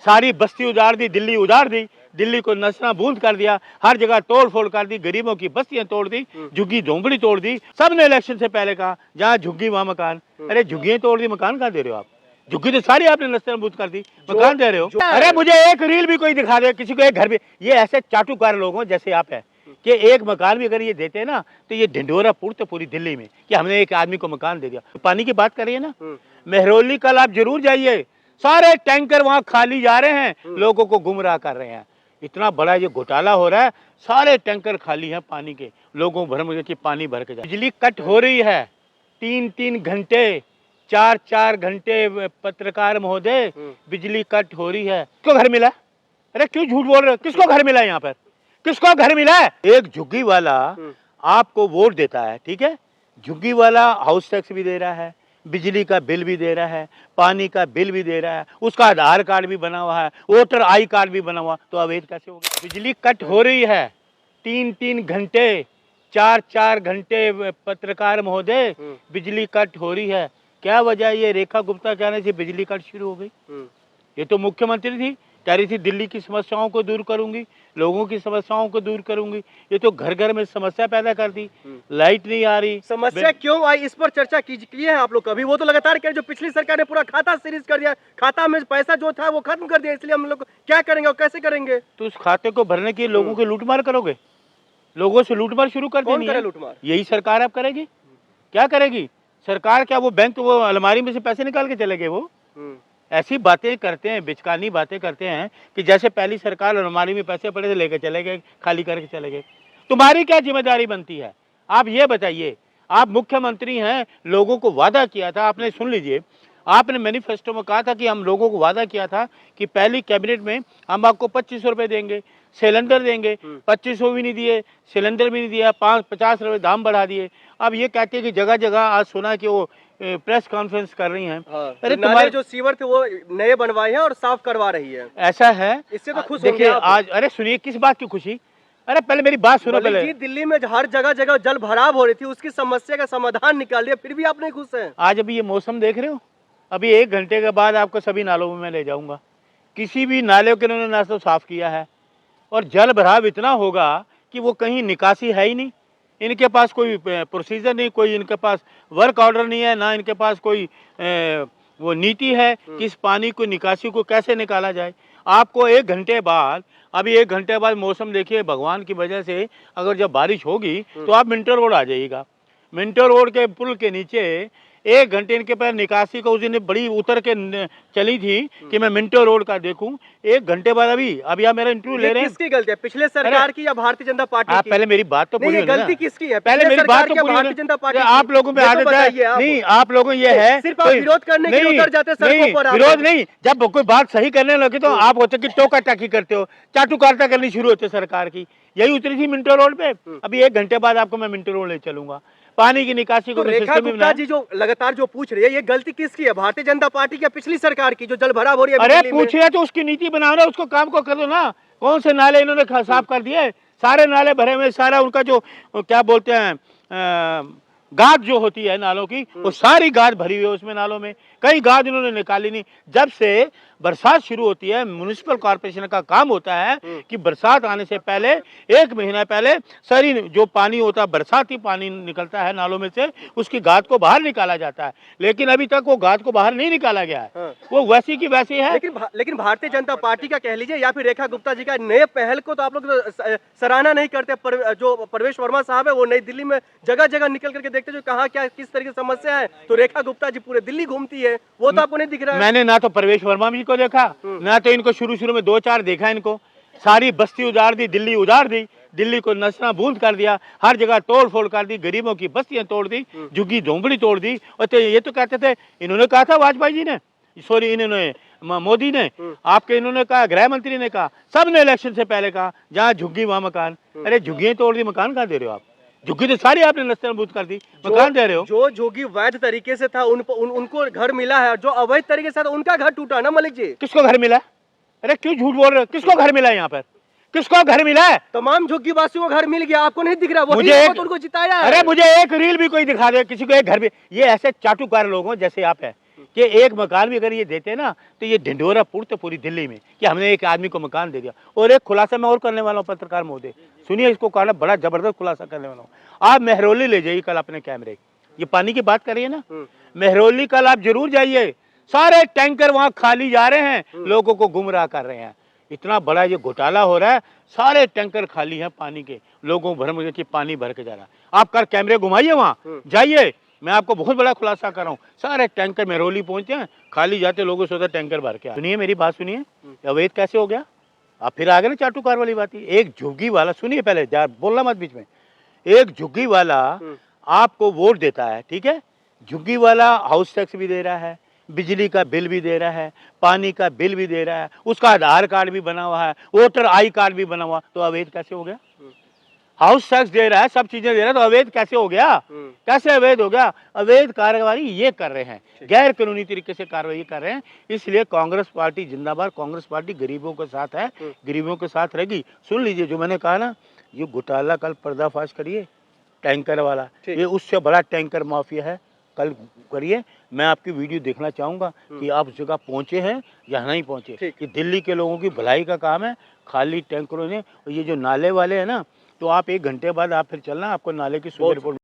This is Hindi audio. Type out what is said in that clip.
सारी बस्ती उजाड़ दी, दिल्ली उजाड़ दी, दिल्ली को नसना बूंद कर दिया, हर जगह तोड़ फोड़ कर दी, गरीबों की बस्तियां तोड़ दी, झुग्गी झोंपड़ी तोड़ दी। सबने इलेक्शन से पहले कहा जहाँ झुग्गी वहाँ मकान। अरे झुग्गियां तोड़ दी, मकान कहाँ दे रहे हो आप? झुग्गी तो सारी आपने नस्ल बूंद कर दी, मकान दे रहे हो। अरे मुझे एक रील भी कोई दिखा दे, किसी को एक घर भी। ये ऐसे चाटुकार लोग हो जैसे आप है कि एक मकान भी अगर ये देते हैं ना तो ये ढिंढोरा पूर्त पूरी दिल्ली में कि हमने एक आदमी को मकान दे दिया। पानी की बात करिए ना, मेहरौली कल आप जरूर जाइए, सारे टैंकर वहां खाली जा रहे हैं, लोगों को गुमराह कर रहे हैं। इतना बड़ा ये घोटाला हो रहा है, सारे टैंकर खाली हैं पानी के, लोगों भर के पानी भर के जाए। बिजली कट हो रही है 3-3 घंटे, 4-4 घंटे। पत्रकार महोदय, बिजली कट हो रही है, किसको घर मिला? अरे क्यों झूठ बोल रहे हो? किसको घर मिला? यहाँ पर किसको घर मिला है? एक झुग्गी वाला आपको वोट देता है, ठीक है, झुग्गी वाला हाउस टैक्स भी दे रहा है, बिजली का बिल भी दे रहा है, पानी का बिल भी दे रहा है, उसका आधार कार्ड भी बना हुआ है, वोटर आई कार्ड भी बना हुआ, तो अवैध कैसे होगा? बिजली कट हो रही है 3-3 घंटे, 4-4 घंटे। पत्रकार महोदय, बिजली कट हो रही है, क्या वजह? ये रेखा गुप्ता जाने से बिजली कट शुरू हो गई। ये तो मुख्यमंत्री थी, कह रही थी दिल्ली की समस्याओं को दूर करूंगी, लोगों की समस्याओं को दूर करूंगी। ये तो घर घर में समस्या पैदा कर दी, लाइट नहीं आ रही। समस्या क्यों आई, इस पर चर्चा की है आप लोग कभी? वो तो लगातार कह रहे, जो पिछली सरकार ने पूरा खाता सीरीज कर दिया, खाता में पैसा जो था वो खत्म कर दिया, इसलिए हम लोग क्या करेंगे और कैसे करेंगे? तो उस खाते को भरने के लिए लोगों की लूटमार करोगे? लोगों से लूटमार शुरू कर देनी है? लूटमार यही सरकार अब करेगी। क्या करेगी सरकार? क्या वो बैंक, वो अलमारी में से पैसे निकाल के चले गए? वो ऐसी बातें करते हैं, बिचकानी बातें करते हैं कि जैसे पहली सरकार अलमारी में पैसे पड़े थे लेके चले गए, खाली करके चले गए। तुम्हारी क्या जिम्मेदारी बनती है? आप ये बताइए, आप मुख्यमंत्री हैं, लोगों को वादा किया था आपने, सुन लीजिए, आपने मैनिफेस्टो में कहा था कि हम लोगों को वादा किया था कि पहली कैबिनेट में हम आपको 2500 रुपए देंगे, सिलेंडर देंगे। 2500 भी नहीं दिए, सिलेंडर भी नहीं दिया, 50 रुपए दाम बढ़ा दिए। अब ये कहते हैं कि जगह जगह, आज सुना कि वो प्रेस कॉन्फ्रेंस कर रही हैं। अरे तुम्हारे जो सीवर थे वो नए बनवाए हैं और साफ करवा रही है, ऐसा है। इससे तो खुश देखिए आज, अरे सुनिए, किस बात की खुशी? अरे पहले मेरी बात सुनो। पहले दिल्ली में हर जगह जगह जल भराव हो रही थी, उसकी समस्या का समाधान निकाल दिया, फिर भी आप नहीं खुश हैं। आज अभी ये मौसम देख रहे हो, अभी 1 घंटे के बाद आपको सभी नालों में मैं ले जाऊंगा। किसी भी नाले के उन्होंने ना तो साफ किया है, और जल भराव इतना होगा कि वो कहीं निकासी है ही नहीं। इनके पास कोई प्रोसीजर नहीं, कोई इनके पास वर्क ऑर्डर नहीं है, ना इनके पास कोई वो नीति है कि इस पानी को, निकासी को कैसे निकाला जाए। आपको 1 घंटे बाद, अभी 1 घंटे बाद मौसम देखिए, भगवान की वजह से अगर जब बारिश होगी तो आप मिंटो रोड आ जाइएगा। मिंटो रोड के पुल के नीचे 1 घंटे इनके पास निकासी को, उस दिन बड़ी उतर के चली थी कि मैं मिंटो रोड का देखूं। 1 घंटे बाद अभी आप मेरा इंटरव्यू ले रहे हैं। किसकी गलती है, पिछले सरकार की या भारतीय जनता पार्टी की? पहले मेरी बात तो पूरी, गलती किसकी है? पहले मेरी बात तो पूरी। भारतीय जनता पार्टी, आप लोगों में आदत है नहीं, आप लोगों ये है सिर्फ आप विरोध करने के लिए उतर जाते हैं सड़कों पर। विरोध नहीं, जब कोई बात सही करने लगे तो आप होते कि टोका टाकी करते हो, चाटुकारिता करनी शुरू होती है सरकार की। यही उतरी थी मिंटो रोड पे। अभी 1 घंटे बाद आपको मैं मिंटो रोड ले चलूंगा। पानी की निकासी को रेखा गुप्ता जी जो लगातार जो पूछ रही है, ये गलती किसकी है, भारतीय जनता पार्टी की या पिछली सरकार की, जो जल भराव हो रही है? अरे पूछिए तो उसकी नीति बनाओ ना, उसको काम को कर दो ना। कौन से नाले इन्होंने साफ कर दिए? सारे नाले भरे हुए, सारा उनका जो क्या बोलते हैं गाद जो होती है नालों की, वो सारी गाद भरी हुई है उसमें, नालों में कई गाद इन्होंने निकाली नहीं। जब से बरसात शुरू होती है, म्युनिसिपल कॉर्पोरेशन का काम होता है कि बरसात आने से पहले 1 महीना पहले सारी जो पानी होता है, बरसाती पानी निकलता है नालों में से, उसकी गाद को बाहर निकाला जाता है। लेकिन अभी तक वो गाद को बाहर नहीं निकाला गया है, वो वैसी की वैसी है। लेकिन भारतीय जनता पार्टी का कह लीजिए या फिर रेखा गुप्ता जी का नए पहल को तो आप लोग सराहना नहीं करते। जो प्रवेश वर्मा साहब है वो नई दिल्ली में जगह जगह निकल करके देखते जो कहाँ क्या किस तरह की समस्या है, तो रेखा गुप्ता जी पूरे दिल्ली घूमती है, वो तो आपको नहीं दिख रहा है। मैंने ना तो प्रवेश वर्मा जी को देखा, ना तो इनको शुरू में 2-4 देखा इनको। सारी बस्ती उजाड़ दी, दिल्ली उजाड़ दी, दिल्ली को नसना बूंद कर दिया, हर जगह तोड़ फोड़ कर दी, गरीबों की बस्तियां तोड़ दी, झुग्गी झोंपड़ी तोड़ दी। और तो ये तो कहते थे, इन्होंने कहा था वाजपेयी जी ने, सॉरी इन्होंने मोदी ने, आपके इन्होंने कहा, गृह मंत्री ने कहा, सबने इलेक्शन से पहले कहा जहाँ झुग्गी वहाँ मकान। अरे झुग्गियां तोड़ दी, मकान कहाँ दे रहे हो आप? झुग्गी तो सारी आपने नस्लबूत कर दी, मकान दे रहे हो। जो झुग्गी वैध तरीके से था उनको घर मिला है, जो अवैध तरीके से था उनका घर टूटा ना मलिक जी। किसको घर मिला? अरे क्यों झूठ बोल रहे हो? किसको घर मिला? यहाँ पर किसको घर मिला है? तमाम झुग्गी वासियों को घर मिल गया, आपको नहीं दिख रहा? मुझे उनको जिताया। अरे मुझे एक रील भी कोई दिखा दे, किसी को एक घर भी। ये ऐसे चाटुकार लोग हो जैसे आप है कि एक मकान भी अगर ये देते ना तो ये ढिंढोरा पुरते पूरी दिल्ली में कि हमने एक आदमी को मकान दे दिया। और एक खुलासा मैं और करने वाला हूँ पत्रकार महोदय, सुनिए इसको कहना, बड़ा जबरदस्त खुलासा करने वाला हूँ। आप मेहरौली ले जाइए कल अपने कैमरे, ये पानी की बात करिए ना, मेहरौली कल आप जरूर जाइए, सारे टैंकर वहां खाली जा रहे हैं, लोगों को गुमराह कर रहे हैं। इतना बड़ा ये घोटाला हो रहा है, सारे टैंकर खाली हैं पानी के, लोगों को भरम कि पानी भर के जा रहा है। आप कल कैमरे घुमाइए वहां जाइए, मैं आपको बहुत बड़ा खुलासा कर रहा हूँ, सारे टैंकर मेहरौली पहुंचते हैं, खाली जाते लोगों से टैंकर भर के। सुनिए मेरी बात सुनिए, अवैध कैसे हो गया? आप फिर आ गए ना चाटुकार वाली बात। एक झुग्गी वाला, सुनिए पहले, बोलना मत बीच में। एक झुग्गी वाला आपको वोट देता है, ठीक है, झुग्गी वाला हाउस टैक्स भी दे रहा है, बिजली का बिल भी दे रहा है, पानी का बिल भी दे रहा है, उसका आधार कार्ड भी बना हुआ है, वोटर आई कार्ड भी बना हुआ, तो अवैध कैसे हो गया? हाउस टैक्स दे रहा है, सब चीजें दे रहा है, तो अवैध कैसे हो गया? कैसे अवैध हो गया? अवैध कार्रवाई ये कर रहे हैं, गैर कानूनी तरीके से कार्रवाई कर रहे हैं। इसलिए कांग्रेस पार्टी जिंदाबाद, कांग्रेस पार्टी गरीबों के साथ है, गरीबों के साथ रहेगी। सुन लीजिए जो मैंने कहा ना, ये घोटाला कल पर्दाफाश करिए, टैंकर वाला, ये उससे बड़ा टैंकर माफिया है, कल करिए। मैं आपकी वीडियो देखना चाहूंगा कि आप उस जगह पहुंचे हैं या नहीं पहुंचे। ये दिल्ली के लोगों की भलाई का काम है, खाली टैंकरों ने। और ये जो नाले वाले हैं ना, तो आप 1 घंटे बाद आप फिर चलना, आपको नाले की सुंदर रिपोर्ट